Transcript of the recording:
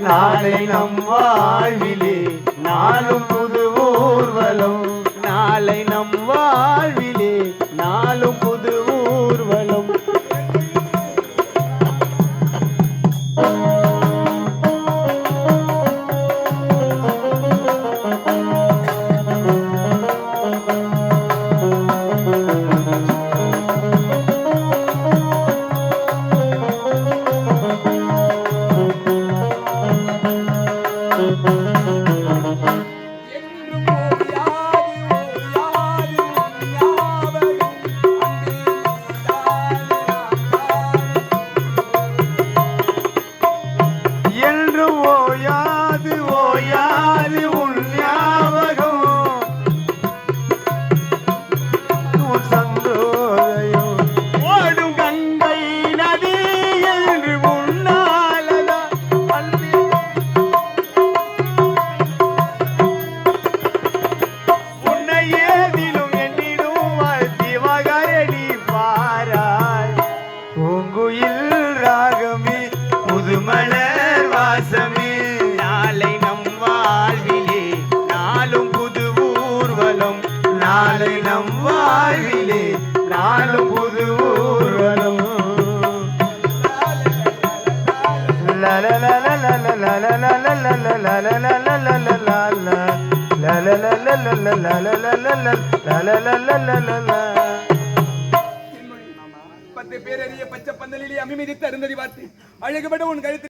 நாளை நம் வாழ்விலே நாளும் புது ஊர்வலம். நாளை நம் வாழ்விலே நாளும் புது ஊர்வலம். மலர் வாசமே நாளை நம் வாழ்விலே நாளும் புது ஊர்வலம். நாளை நம் வாழ்விலே நாளும் புது ஊர்வலம். பேரறிய பச்சை பந்தலிலே அமிமிதித்து அருந்ததி பார்த்து அழகுபட உன் கழுத்து